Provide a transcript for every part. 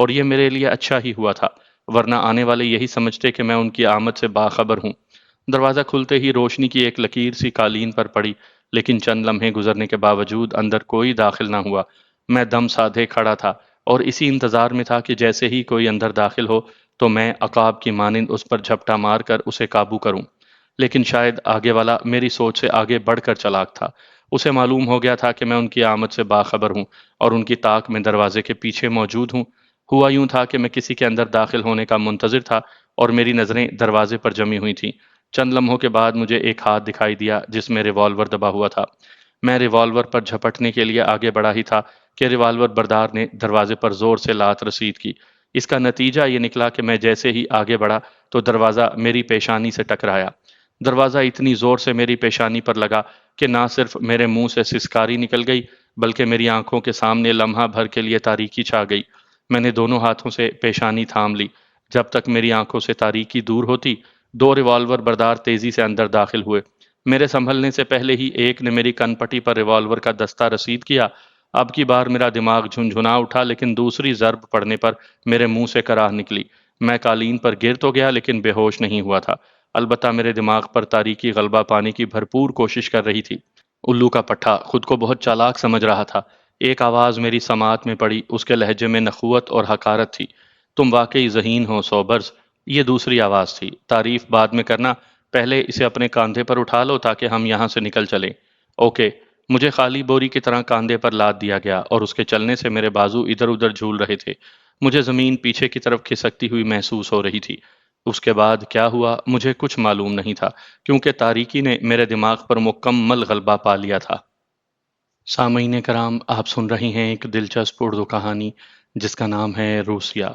اور یہ میرے لیے اچھا ہی ہوا تھا، ورنہ آنے والے یہی سمجھتے کہ میں ان کی آمد سے باخبر ہوں۔ دروازہ کھلتے ہی روشنی کی ایک لکیر سی قالین پر پڑی، لیکن چند لمحے گزرنے کے باوجود اندر کوئی داخل نہ ہوا۔ میں دم سادھے کھڑا تھا اور اسی انتظار میں تھا کہ جیسے ہی کوئی اندر داخل ہو تو میں عقاب کی مانند اس پر جھپٹا مار کر اسے قابو کروں۔ لیکن شاید آگے والا میری سوچ سے آگے بڑھ کر چالاک تھا۔ اسے معلوم ہو گیا تھا کہ میں ان کی آمد سے باخبر ہوں اور ان کی طاق میں دروازے کے پیچھے موجود ہوں۔ ہوا یوں تھا کہ میں کسی کے اندر داخل ہونے کا منتظر تھا اور میری نظریں دروازے پر جمی ہوئی تھیں۔ چند لمحوں کے بعد مجھے ایک ہاتھ دکھائی دیا جس میں ریوالور دبا ہوا تھا۔ میں ریوالور پر جھپٹنے کے لیے آگے بڑھا ہی تھا کہ ریوالور بردار نے دروازے پر زور سے لات رسید کی۔ اس کا نتیجہ یہ نکلا کہ میں جیسے ہی آگے بڑھا تو دروازہ میری پیشانی سے ٹکرایا۔ دروازہ اتنی زور سے میری پیشانی پر لگا کہ نہ صرف میرے منہ سے سسکاری نکل گئی بلکہ میری آنکھوں کے سامنے لمحہ بھر کے لیے تاریکی چھا گئی۔ میں نے دونوں ہاتھوں سے پیشانی تھام لی۔ جب تک میری آنکھوں سے تاریکی دور ہوتی، دو ریوالور بردار تیزی سے اندر داخل ہوئے۔ میرے سنبھلنے سے پہلے ہی ایک نے میری کن پٹی پر ریوالور کا دستہ رسید کیا۔ اب کی بار میرا دماغ جھنجھنا اٹھا، لیکن دوسری ضرب پڑنے پر میرے منہ سے کراہ نکلی۔ میں قالین پر گر تو گیا لیکن بے ہوش نہیں ہوا تھا۔ البتہ میرے دماغ پر تاریکی غلبہ پانے کی بھرپور کوشش کر رہی تھی۔ الو کا پٹھا خود کو بہت چالاک سمجھ رہا تھا۔ ایک آواز میری سماعت میں پڑی، اس کے لہجے میں نخوت اور حقارت تھی۔ تم واقعی ذہین ہو سوبرز۔ یہ دوسری آواز تھی۔ تعریف بعد میں کرنا، پہلے اسے اپنے کاندھے پر اٹھا لو تاکہ ہم یہاں سے نکل چلیں۔ اوکے۔ مجھے خالی بوری کی طرح کاندھے پر لاد دیا گیا اور اس کے چلنے سے میرے بازو ادھر ادھر جھول رہے تھے۔ مجھے زمین پیچھے کی طرف کھسکتی ہوئی محسوس ہو رہی تھی۔ اس کے بعد کیا ہوا مجھے کچھ معلوم نہیں تھا، کیونکہ تاریکی نے میرے دماغ پر مکمل غلبہ پا لیا تھا۔ سامعین کرام، آپ سن رہے ہیں ایک دلچسپ اردو کہانی جس کا نام ہے روسیا۔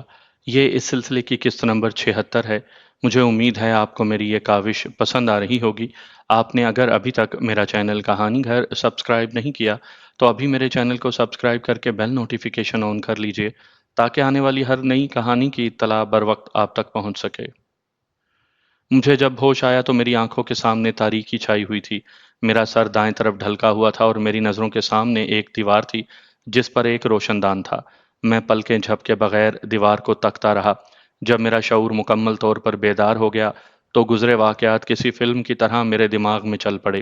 یہ اس سلسلے کی قسط نمبر 76 ہے۔ مجھے امید ہے آپ کو میری یہ کاوش پسند آ رہی ہوگی۔ آپ نے اگر ابھی تک میرا چینل کہانی گھر سبسکرائب نہیں کیا تو ابھی میرے چینل کو سبسکرائب کر کے بیل نوٹیفیکیشن آن کر لیجئے تاکہ آنے والی ہر نئی کہانی کی اطلاع بر وقت آپ تک پہنچ سکے۔ مجھے جب ہوش آیا تو میری آنکھوں کے سامنے تاریکی چھائی ہوئی تھی۔ میرا سر دائیں طرف ڈھلکا ہوا تھا اور میری نظروں کے سامنے ایک دیوار تھی جس پر ایک روشن دان تھا۔ میں پلکیں جھپکے بغیر دیوار کو تکتا رہا۔ جب میرا شعور مکمل طور پر بیدار ہو گیا تو گزرے واقعات کسی فلم کی طرح میرے دماغ میں چل پڑے۔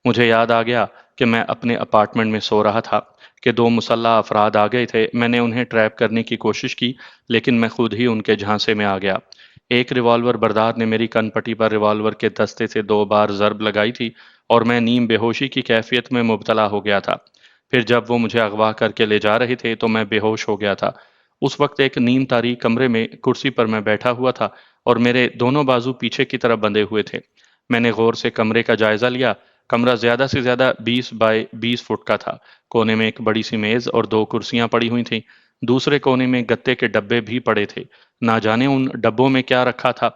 مجھے یاد آ گیا کہ میں اپنے اپارٹمنٹ میں سو رہا تھا کہ دو مسلح افراد آ گئے تھے۔ میں نے انہیں ٹریپ کرنے کی کوشش کی لیکن میں خود ہی ان کے جھانسے میں آ گیا۔ ایک ریوالور بردار نے میری کن پٹی پر ریوالور کے دستے سے 2 بار ضرب لگائی تھی اور میں نیم بے ہوشی کی کیفیت میں مبتلا ہو گیا تھا۔ پھر جب وہ مجھے اغوا کر کے لے جا رہے تھے تو میں بے ہوش ہو گیا تھا۔ اس وقت ایک نیم تاریک کمرے میں کرسی پر میں بیٹھا ہوا تھا اور میرے دونوں بازو پیچھے کی طرف بندھے ہوئے تھے۔ میں نے غور سے کمرے کا جائزہ لیا۔ کمرہ زیادہ سے زیادہ 20 بائی 20 فٹ کا تھا۔ کونے میں ایک بڑی سی میز اور 2 کرسیاں پڑی ہوئی تھیں۔ دوسرے کونے میں گتے کے ڈبے بھی پڑے تھے۔ نہ جانے ان ڈبوں میں کیا رکھا تھا۔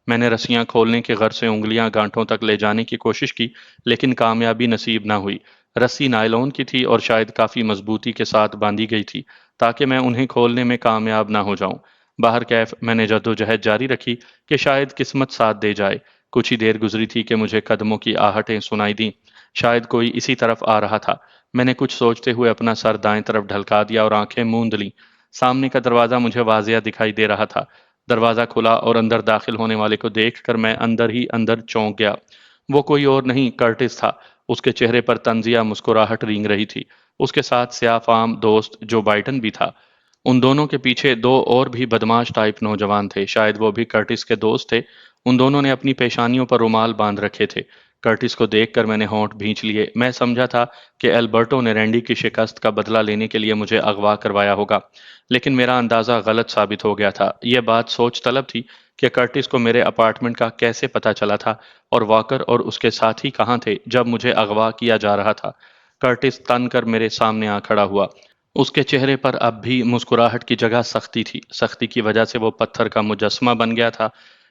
میں نے رسیاں کھولنے کے غرض سے انگلیاں گانٹھوں تک لے جانے کی کوشش کی لیکن کامیابی نصیب نہ ہوئی۔ رسی نائلون کی تھی اور شاید کافی مضبوطی کے ساتھ باندھی گئی تھی تاکہ میں انہیں کھولنے میں کامیاب نہ ہو جاؤں۔ باہر کیف میں نے جدوجہد جاری رکھی کہ شاید قسمت ساتھ دے جائے۔ کچھ ہی دیر گزری تھی کہ مجھے قدموں کی آہٹیں سنائی دیں۔ شاید کوئی اسی طرف آ رہا تھا۔ میں نے کچھ سوچتے ہوئے اپنا سر دائیں طرف ڈھلکا دیا اور آنکھیں موند لیں۔ سامنے کا دروازہ مجھے واضح دکھائی دے رہا تھا۔ دروازہ کھلا اور اندر داخل ہونے والے کو دیکھ کر میں اندر ہی اندر چونک گیا۔ وہ کوئی اور نہیں کرٹس تھا۔ اس کے چہرے پر طنزیہ مسکراہٹ رینگ رہی تھی۔ اس کے ساتھ سیاہ فام دوست جو بائیڈن بھی تھا۔ ان دونوں کے پیچھے 2 اور بھی بدماش ٹائپ نوجوان تھے، شاید وہ بھی کرٹس کے دوست تھے۔ ان دونوں نے اپنی پیشانیوں پر رومال باندھ رکھے تھے۔ کرٹس کو دیکھ کر میں نے ہونٹ بھینچ لیے۔ میں سمجھا تھا کہ البرٹو نے رینڈی کی شکست کا بدلہ لینے کے لیے مجھے اغوا کروایا ہوگا، لیکن میرا اندازہ غلط ثابت ہو گیا تھا۔ یہ بات سوچ طلب تھی کہ کرٹس کو میرے اپارٹمنٹ کا کیسے پتہ چلا تھا اور واکر اور اس کے ساتھی کہاں تھے جب مجھے اغوا کیا جا رہا تھا۔ کرٹس تن کر میرے سامنے آ کھڑا ہوا۔ اس کے چہرے پر اب بھی مسکراہٹ کی جگہ سختی تھی۔ سختی کی وجہ سے وہ پتھر کا مجسمہ بن گیا تھا،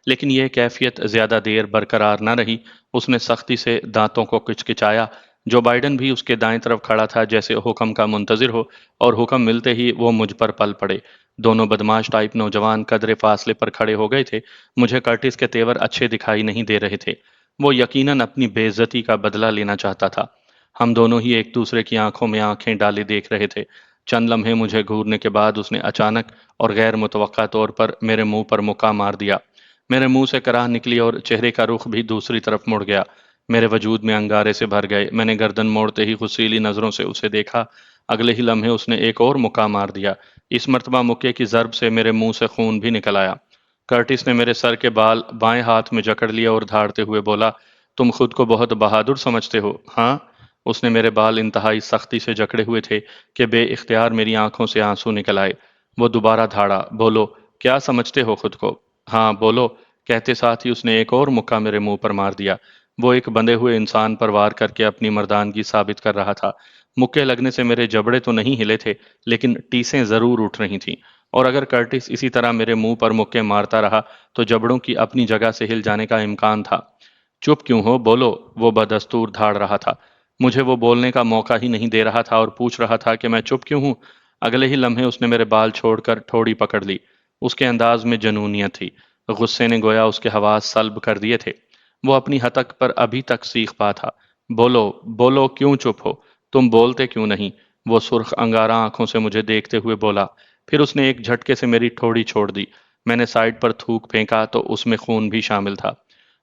لیکن یہ کیفیت زیادہ دیر برقرار نہ رہی۔ اس نے سختی سے دانتوں کو کچکچایا۔ جو بائیڈن بھی اس کے دائیں طرف کھڑا تھا جیسے حکم کا منتظر ہو، اور حکم ملتے ہی وہ مجھ پر پل پڑے۔ دونوں بدماش ٹائپ نوجوان قدرے فاصلے پر کھڑے ہو گئے تھے۔ مجھے کرٹس کے تیور اچھے دکھائی نہیں دے رہے تھے۔ وہ یقیناً اپنی بے عزتی کا بدلہ لینا چاہتا تھا۔ ہم دونوں ہی ایک دوسرے کی آنکھوں میں آنکھیں ڈالے دیکھ رہے تھے۔ چند لمحے مجھے گھورنے کے بعد اس نے اچانک اور غیر متوقع طور پر میرے منہ پر مکہ مار دیا۔ میرے منہ سے کراہ نکلی اور چہرے کا رخ بھی دوسری طرف مڑ گیا۔ میرے وجود میں انگارے سے بھر گئے۔ میں نے گردن موڑتے ہی غصیلی نظروں سے اسے دیکھا۔ اگلے ہی لمحے اس نے ایک اور مکہ مار دیا۔ اس مرتبہ مکے کی ضرب سے میرے منہ سے خون بھی نکل آیا۔ کرٹس نے میرے سر کے بال بائیں ہاتھ میں جکڑ لیا اور دھاڑتے ہوئے بولا، تم خود کو بہت بہادر سمجھتے ہو، ہاں؟ اس نے میرے بال انتہائی سختی سے جکڑے ہوئے تھے کہ بے اختیار میری آنکھوں سے آنسو نکل آئے۔ وہ دوبارہ دھاڑا، بولو، کیا سمجھتے ہو خود کو؟ ہاں، بولو، کہتے ساتھ ہی اس نے ایک اور مکہ میرے منہ پر مار دیا۔ وہ ایک بندھے ہوئے انسان پر وار کر کے اپنی مردانگی ثابت کر رہا تھا۔ مکے لگنے سے میرے جبڑے تو نہیں ہلے تھے، لیکن ٹیسیں ضرور اٹھ رہی تھیں، اور اگر کرٹس اسی طرح میرے منہ پر مکے مارتا رہا تو جبڑوں کی اپنی جگہ سے ہل جانے کا امکان تھا۔ چپ کیوں ہو، بولو، وہ بدستور دھاڑ رہا تھا۔ مجھے وہ بولنے کا موقع ہی نہیں دے رہا تھا اور پوچھ رہا تھا کہ میں چپ کیوں ہوں۔ اگلے ہی لمحے اس نے میرے بال چھوڑ کر ٹھوڑی پکڑ لی۔ اس کے انداز میں جنونیت تھی۔ غصے نے گویا اس کے حواس سلب کر دیے تھے۔ وہ اپنی ہتک پر ابھی تک سیخ پا تھا۔ بولو، بولو، کیوں چپ ہو؟ تم بولتے کیوں نہیں؟ وہ سرخ انگارہ آنکھوں سے مجھے دیکھتے ہوئے بولا۔ پھر اس نے ایک جھٹکے سے میری ٹھوڑی چھوڑ دی۔ میں نے سائڈ پر تھوک پھینکا تو اس میں خون بھی شامل تھا۔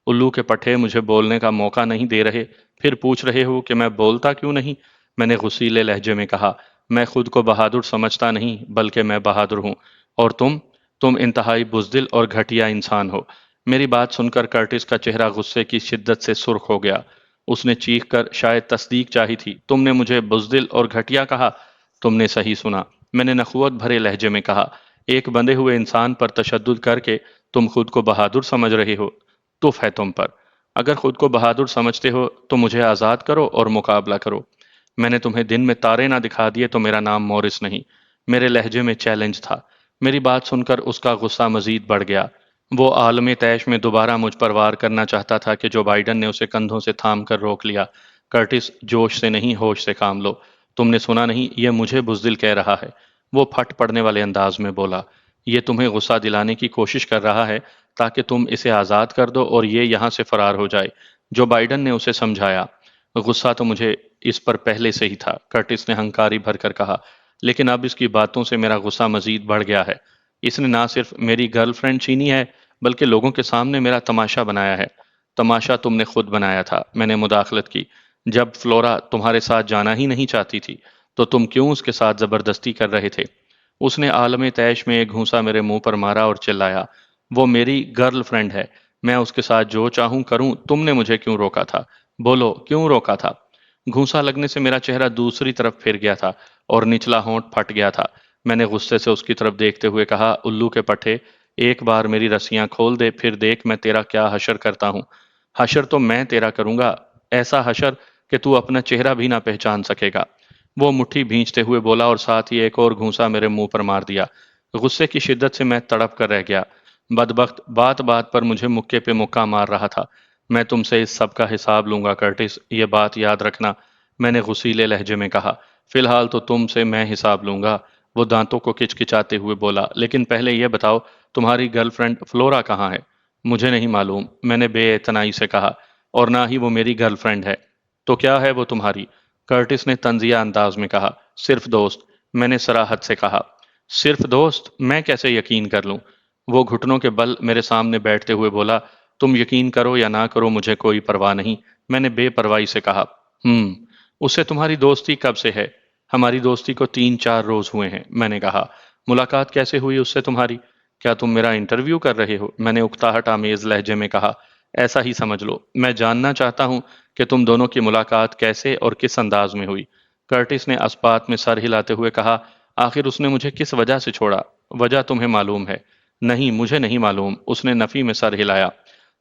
الو کے پٹھے، مجھے بولنے کا موقع نہیں دے رہے، پھر پوچھ رہے ہو کہ میں بولتا کیوں نہیں؟ میں نے غصیلے لہجے میں کہا۔ میں خود کو بہادر سمجھتا نہیں، بلکہ میں بہادر ہوں۔ اور تم انتہائی بزدل اور گھٹیا انسان ہو۔ میری بات سن کر کرٹس کا چہرہ غصے کی شدت سے سرخ ہو گیا۔ اس نے چیخ کر شاید تصدیق چاہی تھی، تم نے مجھے بزدل اور گھٹیا کہا؟ تم نے صحیح سنا، میں نے نخوت بھرے لہجے میں کہا۔ ایک بندھے ہوئے انسان پر تشدد کر کے تم خود کو بہادر سمجھ رہے ہو؟ تف ہے تم پر۔ اگر خود کو بہادر سمجھتے ہو تو مجھے آزاد کرو اور مقابلہ کرو۔ میں نے تمہیں دن میں تارے نہ دکھا دیے تو میرا نام مورس نہیں۔ میرے لہجے میں چیلنج تھا۔ میری بات سن کر اس کا غصہ مزید بڑھ گیا۔ وہ عالم طیش میں دوبارہ مجھ پر وار کرنا چاہتا تھا کہ جو بائیڈن نے اسے کندھوں سے تھام کر روک لیا۔ کرٹس، جوش سے نہیں، ہوش سے کام لو۔ تم نے سنا نہیں، یہ مجھے بزدل کہہ رہا ہے۔ وہ پھٹ پڑنے والے انداز میں بولا۔ یہ تمہیں غصہ دلانے کی کوشش کر رہا ہے تاکہ تم اسے آزاد کر دو اور یہ یہاں سے فرار ہو جائے۔ جو بائیڈن نے اسے سمجھایا۔ غصہ تو مجھے اس پر پہلے سے ہی تھا، کرٹس نے ہنکاری بھر کر کہا، لیکن اب اس کی باتوں سے میرا غصہ مزید بڑھ گیا ہے۔ اس نے نہ صرف میری گرل فرینڈ چھینی ہے، بلکہ لوگوں کے سامنے میرا تماشا بنایا ہے۔ تماشا تم نے خود بنایا تھا، میں نے مداخلت کی۔ جب فلورا تمہارے ساتھ جانا ہی نہیں چاہتی تھی تو تم کیوں اس کے ساتھ زبردستی کر رہے تھے؟ اس نے عالم طیش میں ایک گھونسا میرے منہ پر مارا اور چلایا، وہ میری گرل فرینڈ ہے، میں اس کے ساتھ جو چاہوں کروں، تم نے مجھے کیوں روکا تھا؟ بولو، کیوں روکا تھا؟ گھونسا لگنے سے میرا چہرہ دوسری طرف پھر گیا تھا اور نچلا ہونٹ پھٹ گیا تھا۔ میں نے غصے سے اس کی طرف دیکھتے ہوئے کہا، الو کے پٹھے، ایک بار میری رسیاں کھول دے، پھر دیکھ میں تیرا کیا حشر کرتا ہوں۔ حشر تو میں تیرا کروں گا، ایسا حشر کہ تو اپنا چہرہ بھی نہ پہچان سکے گا۔ وہ مٹھی بھینچتے ہوئے بولا اور ساتھ ہی ایک اور گھونسا میرے منہ پر مار دیا۔ غصے کی شدت سے میں تڑپ کر رہ گیا۔ بدبخت بات بات پر مجھے مکے پہ مکہ مار رہا تھا۔ میں تم سے اس سب کا حساب لوں گا کرٹس، یہ بات یاد رکھنا، میں نے غصیلے لہجے میں کہا۔ فی الحال تو تم سے میں حساب لوں گا، وہ دانتوں کو کچکچاتے ہوئے بولا، لیکن پہلے یہ بتاؤ تمہاری گرل فرینڈ فلورا کہاں ہے؟ مجھے نہیں معلوم، میں نے بے اعتنائی سے کہا، اور نہ ہی وہ میری گرل فرینڈ ہے۔ تو کیا ہے وہ تمہاری؟ کرٹس نے طنزیہ انداز میں کہا، صرف دوست، میں نے صراحت سے کہا۔ صرف دوست؟ میں کیسے یقین کر لوں؟ وہ گھٹنوں کے بل میرے سامنے بیٹھتے ہوئے بولا، تم یقین کرو یا نہ کرو مجھے کوئی پرواہ نہیں، میں نے بے پرواہی سے کہا۔ اس سے تمہاری دوستی کب سے ہے؟ ہماری دوستی کو 3-4 روز ہوئے ہیں، میں نے کہا۔ ملاقات کیسے ہوئی اس سے تمہاری؟ کیا تم میرا انٹرویو کر رہے ہو؟ میں نے اکتاہٹ آمیز لہجے میں کہا۔ ایسا ہی سمجھ لو، میں جاننا چاہتا ہوں کہ تم دونوں کی ملاقات کیسے اور کس انداز میں ہوئی۔ کرٹس نے اسپات میں سر ہلاتے ہوئے کہا، آخر اس نے مجھے کس وجہ سے چھوڑا؟ وجہ تمہیں معلوم ہے؟ نہیں، مجھے نہیں معلوم، اس نے نفی میں سر ہلایا۔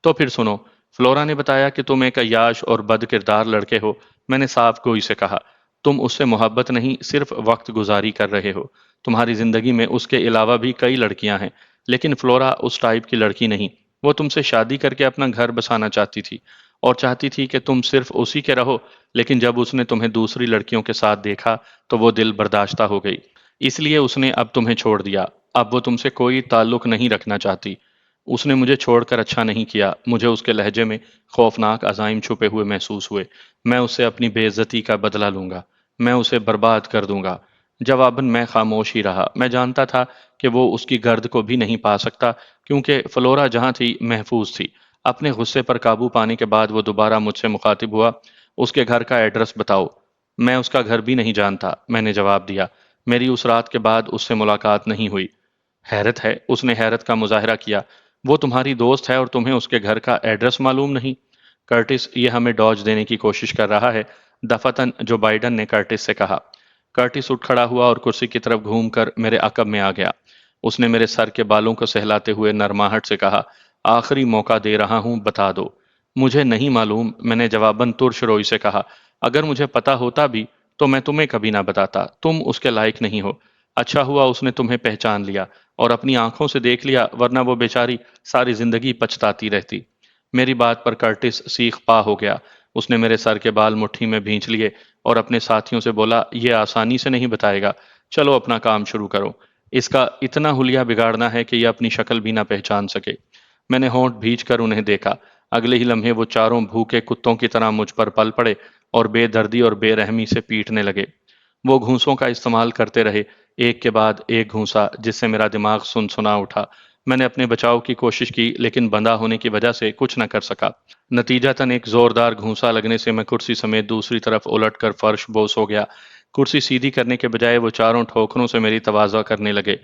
تو پھر سنو، فلورا نے بتایا کہ تم ایک عیاش اور بد کردار لڑکے ہو، میں نے صاف گوئی سے کہا۔ تم اس سے محبت نہیں، صرف وقت گزاری کر رہے ہو۔ تمہاری زندگی میں اس کے علاوہ بھی کئی لڑکیاں ہیں، لیکن فلورا اس ٹائپ کی لڑکی نہیں۔ وہ تم سے شادی کر کے اپنا گھر بسانا چاہتی تھی اور چاہتی تھی کہ تم صرف اسی کے رہو، لیکن جب اس نے تمہیں دوسری لڑکیوں کے ساتھ دیکھا تو وہ دل برداشتہ ہو گئی، اس لیے اس نے اب تمہیں چھوڑ دیا۔ اب وہ تم سے کوئی تعلق نہیں رکھنا چاہتی۔ اس نے مجھے چھوڑ کر اچھا نہیں کیا، مجھے اس کے لہجے میں خوفناک عزائم چھپے ہوئے محسوس ہوئے۔ میں اس سے اپنی بے عزتی کا بدلہ لوں گا، میں اسے برباد کر دوں گا۔ جواباً میں خاموش ہی رہا۔ میں جانتا تھا کہ وہ اس کی گرد کو بھی نہیں پا سکتا، کیونکہ فلورا جہاں تھی محفوظ تھی۔ اپنے غصے پر قابو پانے کے بعد وہ دوبارہ مجھ سے مخاطب ہوا۔ اس کے گھر کا ایڈریس بتاؤ۔ میں اس کا گھر بھی نہیں جانتا، میں نے جواب دیا۔ میری اس رات کے بعد اس سے ملاقات نہیں ہوئی۔ حیرت ہے، اس نے حیرت کا مظاہرہ کیا۔ وہ تمہاری دوست ہے اور تمہیں اس کے گھر کا ایڈریس معلوم نہیں؟ کرٹس یہ ہمیں ڈاج دینے کی کوشش کر رہا ہے، دفتن جو بائیڈن نے کرٹس سے کہا۔ کرٹس اٹھ کھڑا ہوا اور کرسی کی طرف گھوم کر میرے عقب میں آ گیا۔ اس نے میرے سر کے بالوں کو سہلاتے ہوئے نرماہٹ سے کہا، آخری موقع دے رہا ہوں، بتا دو۔ مجھے نہیں معلوم، میں نے جواباً ترش روئی سے کہا۔ اگر مجھے پتا ہوتا بھی تو میں تمہیں کبھی نہ بتاتا، تم اس کے لائق نہیں ہو۔ اچھا ہوا اس نے تمہیں پہچان لیا اور اپنی آنکھوں سے دیکھ لیا، ورنہ وہ بیچاری ساری زندگی پچھتاتی رہتی۔ میری بات پر کرٹس سیخ پا ہو گیا۔ اس نے میرے سر کے بال مٹھی میں بھینچ لیے اور اپنے ساتھیوں سے بولا، یہ آسانی سے نہیں بتائے گا، چلو اپنا کام شروع کرو۔ اس کا اتنا حلیہ بگاڑنا ہے کہ یہ اپنی شکل بھی نہ پہچان سکے۔ میں نے ہونٹ بھینچ کر انہیں دیکھا۔ اگلے ہی لمحے وہ چاروں بھوکے کتوں کی طرح مجھ پر پل پڑے اور بے دردی اور بے رحمی سے پیٹنے لگے۔ وہ گھونسوں کا استعمال کرتے رہے، ایک کے بعد ایک گھونسا، جس سے میرا دماغ سنا اٹھا۔ میں نے اپنے بچاؤ کی کوشش کی، لیکن بندھا ہونے کی وجہ سے کچھ نہ کر سکا۔ نتیجتاً ایک زوردار گھونسا لگنے سے میں کرسی سمیت دوسری طرف الٹ کر فرش بوس ہو گیا۔ کرسی سیدھی کرنے کے بجائے وہ چاروں ٹھوکروں سے میری تواضع کرنے لگے۔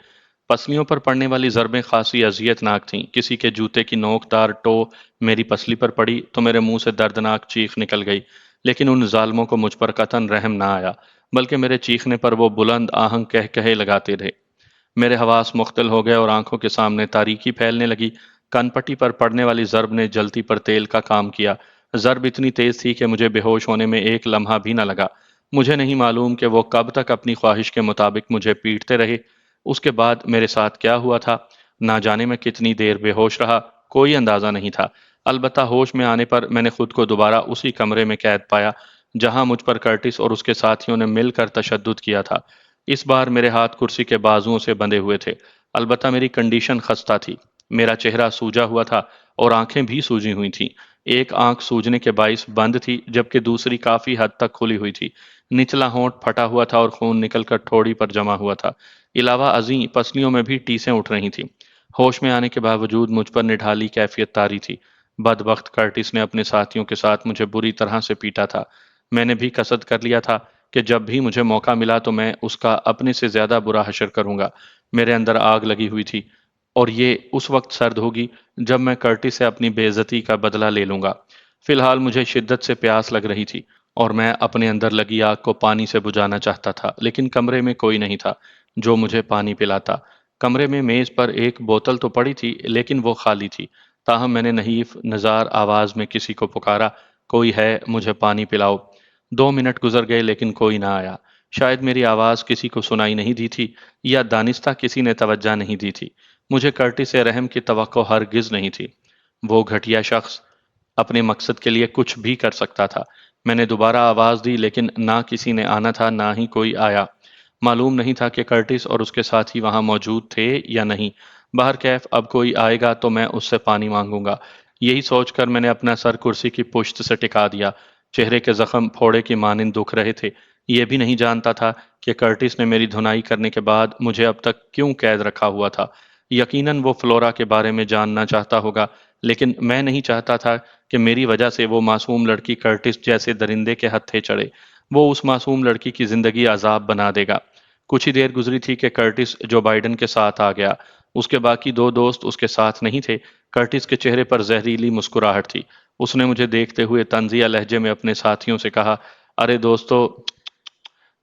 پسلیوں پر پڑنے والی ضربیں خاصی اذیت ناک تھیں۔ کسی کے جوتے کی نوک دار ٹو میری پسلی پر پڑی تو میرے منہ سے دردناک چیخ نکل گئی، لیکن ان ظالموں کو مجھ پر قطعاً رحم نہ آیا، بلکہ میرے چیخنے پر وہ بلند آہنگ کہے لگاتے رہے۔ میرے حواس مختل ہو گئے اور آنکھوں کے سامنے تاریکی پھیلنے لگی۔ کن پٹی پر پڑنے والی ضرب نے جلتی پر تیل کا کام کیا۔ ضرب اتنی تیز تھی کہ مجھے بے ہوش ہونے میں ایک لمحہ بھی نہ لگا۔ مجھے نہیں معلوم کہ وہ کب تک اپنی خواہش کے مطابق مجھے پیٹتے رہے۔ اس کے بعد میرے ساتھ کیا ہوا تھا، نہ جانے میں کتنی دیر بے ہوش رہا، کوئی اندازہ نہیں تھا۔ البتہ ہوش میں آنے پر میں نے خود کو دوبارہ اسی کمرے میں قید پایا جہاں مجھ پر کرٹس اور اس کے ساتھیوں نے مل کر تشدد کیا تھا۔ اس بار میرے ہاتھ کرسی کے بازوؤں سے بندھے ہوئے تھے۔ البتہ میری کنڈیشن خستہ تھی۔ میرا چہرہ سوجا ہوا تھا اور آنکھیں بھی سوجی ہوئی تھیں۔ ایک آنکھ سوجنے کے باعث بند تھی، جبکہ دوسری کافی حد تک کھلی ہوئی تھی۔ نچلا ہونٹ پھٹا ہوا تھا اور خون نکل کر ٹھوڑی پر جمع ہوا تھا۔ علاوہ ازیں پسلیوں میں بھی ٹیسیں اٹھ رہی تھیں۔ ہوش میں آنے کے باوجود مجھ پر نڈھالی کیفیت طاری تھی۔ بدبخت کرٹس نے اپنے ساتھیوں کے ساتھ مجھے بری طرح سے پیٹا تھا۔ میں نے بھی قصد کر لیا تھا کہ جب بھی مجھے موقع ملا تو میں اس کا اپنے سے زیادہ برا حشر کروں گا۔ میرے اندر آگ لگی ہوئی تھی، اور یہ اس وقت سرد ہوگی جب میں کرٹس سے اپنی بے عزتی کا بدلہ لے لوں گا۔ فی الحال مجھے شدت سے پیاس لگ رہی تھی اور میں اپنے اندر لگی آگ کو پانی سے بجھانا چاہتا تھا، لیکن کمرے میں کوئی نہیں تھا جو مجھے پانی پلاتا۔ کمرے میں میز پر ایک بوتل تو پڑی تھی، لیکن وہ خالی تھی۔ تاہم میں نے نحیف نزار آواز میں کسی کو پکارا، کوئی ہے، مجھے پانی پلاؤ۔ 2 منٹ گزر گئے لیکن کوئی نہ آیا۔ شاید میری آواز کسی کو سنائی نہیں دی تھی، یا دانستہ کسی نے توجہ نہیں دی تھی۔ مجھے کرٹس سے رحم کی توقع ہرگز نہیں تھی۔ وہ گھٹیا شخص اپنے مقصد کے لیے کچھ بھی کر سکتا تھا۔ میں نے دوبارہ آواز دی، لیکن نہ کسی نے آنا تھا، نہ ہی کوئی آیا۔ معلوم نہیں تھا کہ کرٹس اور اس کے ساتھی وہاں موجود تھے یا نہیں۔ بہرکیف اب کوئی آئے گا تو میں اس سے پانی مانگوں گا۔ یہی سوچ کر میں نے اپنا سر کرسی کی پشت سے ٹکا دیا۔ چہرے کے زخم پھوڑے کی مانند دکھ رہے تھے۔ یہ بھی نہیں جانتا تھا کہ کرٹس نے میری دھنائی کرنے کے بعد مجھے اب تک کیوں قید رکھا ہوا تھا۔ یقیناً وہ فلورا کے بارے میں جاننا چاہتا ہوگا، لیکن میں نہیں چاہتا تھا کہ میری وجہ سے وہ معصوم لڑکی کرٹس جیسے درندے کے ہتھے چڑھے۔ وہ اس معصوم لڑکی کی زندگی عذاب بنا دے گا۔ کچھ ہی دیر گزری تھی کہ کرٹس جو بائیڈن کے ساتھ آ گیا۔ اس کے باقی 2 دوست اس کے ساتھ نہیں تھے۔ کرٹس کے چہرے پر زہریلی مسکراہٹ تھی۔ اس نے مجھے دیکھتے ہوئے طنزیہ لہجے میں اپنے ساتھیوں سے کہا، ارے دوستو،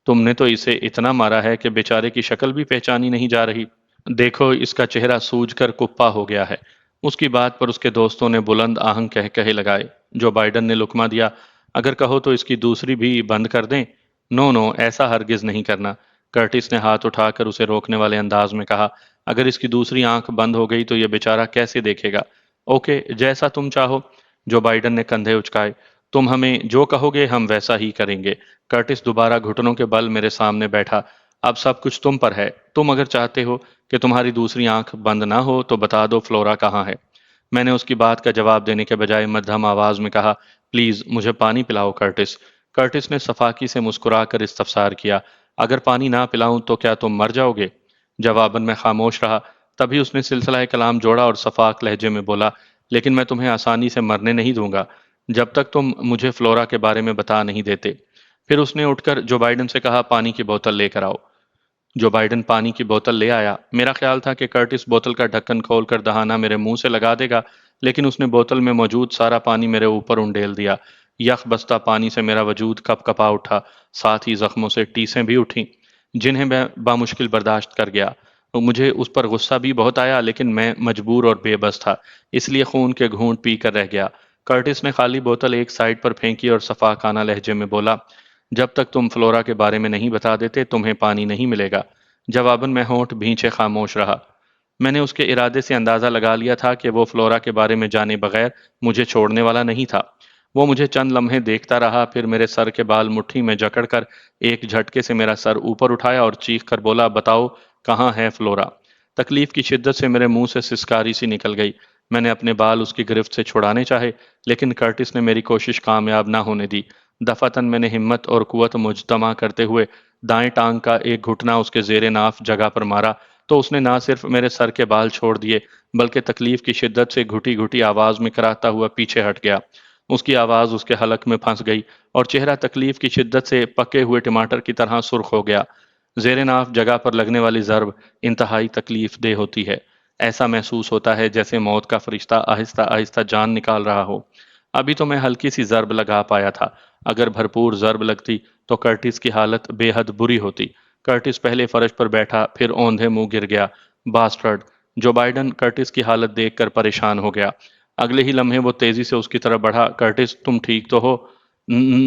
تم نے تو اسے اتنا مارا ہے کہ بیچارے کی شکل بھی پہچانی نہیں جا رہی۔ دیکھو، اس کا چہرہ سوج کر کپا ہو گیا ہے۔ اس کی بات پر اس کے دوستوں نے بلند آہنگ کہے لگائے۔ جو بائیڈن نے لقمہ دیا، اگر کہو تو اس کی دوسری بھی بند کر دیں۔ نو نو، ایسا ہرگز نہیں کرنا۔ کرٹس نے ہاتھ اٹھا کر اسے روکنے والے انداز میں کہا، اگر اس کی دوسری آنکھ بند ہو گئی تو یہ بیچارہ کیسے دیکھے گا؟ اوکے، جیسا تم چاہو۔ جو بائیڈن نے کندھے اچکائے۔ تم ہمیں جو کہو گے ہم ویسا ہی کریں گے۔ کرٹس دوبارہ گھٹنوں کے بل میرے سامنے بیٹھا۔ اب سب کچھ تم پر ہے۔ تم اگر چاہتے ہو کہ تمہاری دوسری آنکھ بند نہ ہو تو بتا دو فلورا کہاں ہے۔ میں نے اس کی بات کا جواب دینے کے بجائے مدھم آواز میں کہا، پلیز مجھے پانی پلاؤ کرٹس۔ کرٹس نے صفاکی سے مسکرا کر استفسار کیا، اگر پانی نہ پلاؤں تو کیا تم مر جاؤ گے؟ جواباً میں خاموش رہا۔ تبھی اس نے سلسلہ کلام جوڑا اور صفاق لہجے میں بولا، لیکن میں تمہیں آسانی سے مرنے نہیں دوں گا جب تک تم مجھے فلورا کے بارے میں بتا نہیں دیتے۔ پھر اس نے اٹھ کر جو بائیڈن سے کہا، پانی کی بوتل لے کر آؤ۔ جو بائیڈن پانی کی بوتل لے آیا۔ میرا خیال تھا کہ کرٹس بوتل کا ڈھکن کھول کر دہانہ میرے منہ سے لگا دے گا، لیکن اس نے بوتل میں موجود سارا پانی میرے اوپر انڈیل دیا۔ یخ بستہ پانی سے میرا وجود کپ کپا اٹھا، ساتھ ہی زخموں سے ٹیسیں بھی اٹھیں جنہیں میں بامشکل برداشت کر گیا۔ مجھے اس پر غصہ بھی بہت آیا، لیکن میں مجبور اور بے بس تھا، اس لیے خون کے گھونٹ پی کر رہ گیا۔ کرٹس نے خالی بوتل ایک سائڈ پر پھینکی اور صفاقانہ لہجے میں بولا، جب تک تم فلورا کے بارے میں نہیں بتا دیتے تمہیں پانی نہیں ملے گا۔ جواباً میں ہونٹ بھینچے خاموش رہا۔ میں نے اس کے ارادے سے اندازہ لگا لیا تھا کہ وہ فلورا کے بارے میں جانے بغیر مجھے چھوڑنے والا نہیں تھا۔ وہ مجھے چند لمحے دیکھتا رہا، پھر میرے سر کے بال مٹھی میں جکڑ کر ایک جھٹکے سے میرا سر اوپر اٹھایا اور چیخ کر بولا، بتاؤ کہاں ہے فلورا؟ تکلیف کی شدت سے میرے منہ سے سسکاری سی نکل گئی۔ میں نے اپنے بال اس کی گرفت سے چھڑانے چاہے، لیکن کرٹس نے میری کوشش کامیاب نہ ہونے دی۔ دفعتاً میں نے ہمت اور قوت مجتمع کرتے ہوئے دائیں ٹانگ کا ایک گھٹنا اس کے زیر ناف جگہ پر مارا، تو اس نے نہ صرف میرے سر کے بال چھوڑ دیے بلکہ تکلیف کی شدت سے گھٹی گھٹی آواز میں کراتا ہوا پیچھے ہٹ گیا۔ اس کی آواز اس کے حلق میں پھنس گئی اور چہرہ تکلیف کی شدت سے پکے ہوئے ٹماٹر کی طرح سرخ ہو گیا۔ زیر ناف جگہ پر لگنے والی ضرب انتہائی تکلیف دہ ہوتی ہے۔ ایسا محسوس ہوتا ہے جیسے موت کا فرشتہ آہستہ آہستہ جان نکال رہا ہو۔ ابھی تو میں ہلکی سی ضرب لگا پایا تھا، اگر بھرپور ضرب لگتی تو کرٹس کی حالت بے حد بری ہوتی۔ کرٹس پہلے فرش پر بیٹھا، پھر اوندھے منہ گر گیا۔ باسٹرڈ! جو بائیڈن کرٹس کی حالت دیکھ کر پریشان ہو گیا۔ اگلے ہی لمحے وہ تیزی سے اس کی طرف بڑھا۔ کرٹس، تم ٹھیک تو ہو؟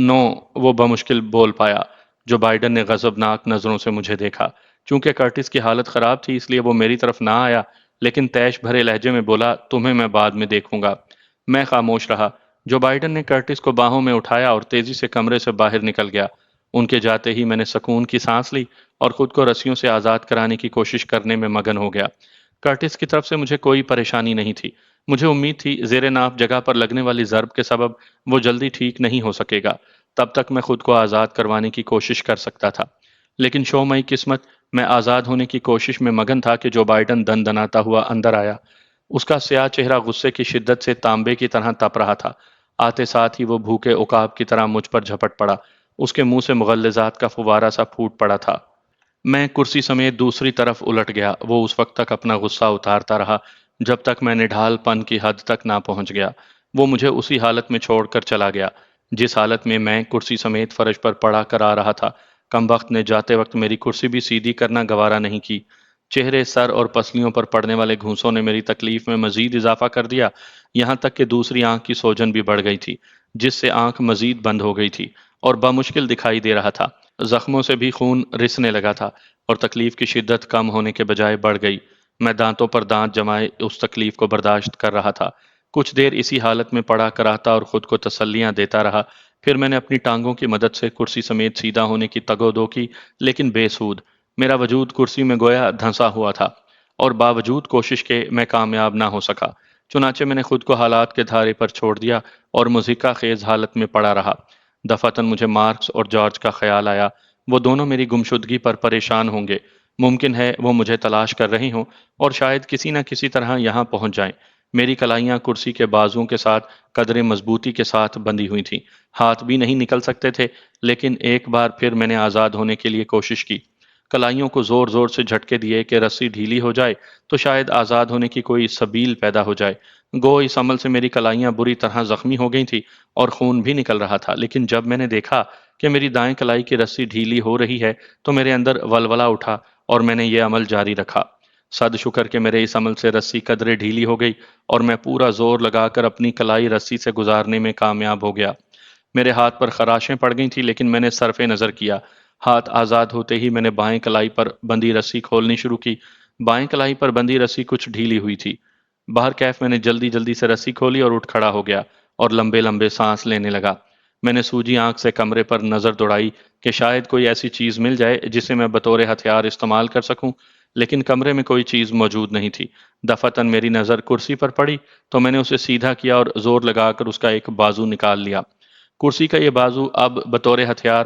نو، وہ بمشکل بول پایا۔ جو بائیڈن نے غضبناک نظروں سے مجھے دیکھا۔ چونکہ کرٹس کی حالت خراب تھی اس لیے وہ میری طرف نہ آیا، لیکن طیش بھرے لہجے میں بولا، تمہیں میں بعد میں دیکھوں گا۔ میں خاموش رہا۔ جو بائیڈن نے کرٹس کو باہوں میں اٹھایا اور تیزی سے کمرے سے باہر نکل گیا۔ ان کے جاتے ہی میں نے سکون کی سانس لی اور خود کو رسیوں سے آزاد کرانے کی کوشش کرنے میں مگن ہو گیا۔ کرٹس کی طرف سے مجھے کوئی پریشانی نہیں تھی۔ مجھے امید تھی زیر ناف جگہ پر لگنے والی ضرب کے سبب وہ جلدی ٹھیک نہیں ہو سکے گا، تب تک میں خود کو آزاد کروانے کی کوشش کر سکتا تھا۔ لیکن شومئی قسمت، میں آزاد ہونے کی کوشش میں مگن تھا کہ جو بائیڈن دن دناتا ہوا اندر آیا۔ اس کا سیاہ چہرہ غصے کی شدت سے تانبے کی طرح تپ رہا تھا۔ آتے ساتھ ہی وہ بھوکے عقاب کی طرح مجھ پر جھپٹ پڑا۔ اس کے منہ سے مغلظات کا فوارہ سا پھوٹ پڑا تھا۔ میں کرسی سمیت دوسری طرف الٹ گیا۔ وہ اس وقت تک اپنا غصہ اتارتا رہا جب تک میں نڈھال پن کی حد تک نہ پہنچ گیا۔ وہ مجھے اسی حالت میں چھوڑ کر چلا گیا جس حالت میں میں کرسی سمیت فرش پر پڑا کر آ رہا تھا۔ کمبخت نے جاتے وقت میری کرسی بھی سیدھی کرنا گوارا نہیں کی۔ چہرے، سر اور پسلیوں پر پڑنے والے گھونسوں نے میری تکلیف میں مزید اضافہ کر دیا، یہاں تک کہ دوسری آنکھ کی سوجن بھی بڑھ گئی تھی، جس سے آنکھ مزید بند ہو گئی تھی اور بمشکل دکھائی دے رہا تھا۔ زخموں سے بھی خون رسنے لگا تھا اور تکلیف کی شدت کم ہونے کے بجائے بڑھ گئی۔ میں دانتوں پر دانت جمائے اس تکلیف کو برداشت کر رہا تھا۔ کچھ دیر اسی حالت میں پڑا کراتا اور خود کو تسلیاں دیتا رہا۔ پھر میں نے اپنی ٹانگوں کی مدد سے کرسی سمیت سیدھا ہونے کی تگ و دو کی، لیکن بے سود۔ میرا وجود کرسی میں گویا دھنسا ہوا تھا اور باوجود کوشش کے میں کامیاب نہ ہو سکا۔ چنانچہ میں نے خود کو حالات کے دھارے پر چھوڑ دیا اور مضحکہ خیز حالت میں پڑا رہا۔ دفعتاً مجھے مارکس اور جارج کا خیال آیا۔ وہ دونوں میری گمشدگی پر پریشان ہوں گے۔ ممکن ہے وہ مجھے تلاش کر رہے ہوں اور شاید کسی نہ کسی طرح یہاں پہنچ جائیں۔ میری کلائیاں کرسی کے بازوؤں کے ساتھ قدرے مضبوطی کے ساتھ بندھی ہوئی تھیں۔ ہاتھ بھی نہیں نکل سکتے تھے، لیکن ایک بار پھر میں نے آزاد ہونے کے لیے کوشش کی۔ کلائیوں کو زور زور سے جھٹکے دیے کہ رسی ڈھیلی ہو جائے تو شاید آزاد ہونے کی کوئی سبیل پیدا ہو جائے۔ گو اس عمل سے میری کلائیاں بری طرح زخمی ہو گئی تھیں اور خون بھی نکل رہا تھا، لیکن جب میں نے دیکھا کہ میری دائیں کلائی کی رسی ڈھیلی ہو رہی ہے تو میرے اندر ولولہ اٹھا اور میں نے یہ عمل جاری رکھا۔ صد شکر کہ میرے اس عمل سے رسی قدرے ڈھیلی ہو گئی اور میں پورا زور لگا کر اپنی کلائی رسی سے گزارنے میں کامیاب ہو گیا۔ میرے ہاتھ پر خراشیں پڑ گئی تھیں، لیکن میں نے صرف نظر کیا۔ ہاتھ آزاد ہوتے ہی میں نے بائیں کلائی پر بندھی رسی کھولنی شروع کی۔ بائیں کلائی پر بندھی رسی کچھ ڈھیلی ہوئی تھی۔ باہر کیف میں نے جلدی جلدی سے رسی کھولی اور اٹھ کھڑا ہو گیا اور لمبے لمبے سانس لینے لگا۔ میں نے سوجی آنکھ سے کمرے پر نظر دوڑائی کہ شاید کوئی ایسی چیز مل جائے جسے میں بطور ہتھیار استعمال کر سکوں، لیکن کمرے میں کوئی چیز موجود نہیں تھی۔ دفعتاً میری نظر کرسی پر پڑی تو میں نے اسے سیدھا کیا اور زور لگا کر اس کا ایک بازو نکال لیا۔ کرسی کا یہ بازو اب بطور ہتھیار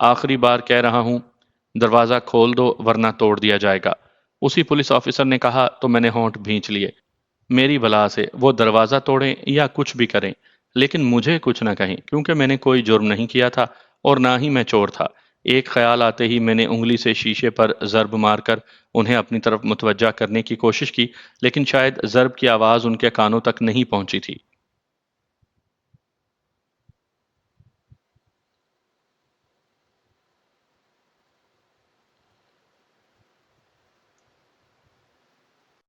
آخری بار کہہ رہا ہوں، دروازہ کھول دو ورنہ توڑ دیا جائے گا۔ اسی پولیس آفیسر نے کہا تو میں نے ہونٹ بھینچ لیے۔ میری بلا سے وہ دروازہ توڑیں یا کچھ بھی کریں، لیکن مجھے کچھ نہ کہیں، کیونکہ میں نے کوئی جرم نہیں کیا تھا اور نہ ہی میں چور تھا۔ ایک خیال آتے ہی میں نے انگلی سے شیشے پر ضرب مار کر انہیں اپنی طرف متوجہ کرنے کی کوشش کی، لیکن شاید ضرب کی آواز ان کے کانوں تک نہیں پہنچی تھی۔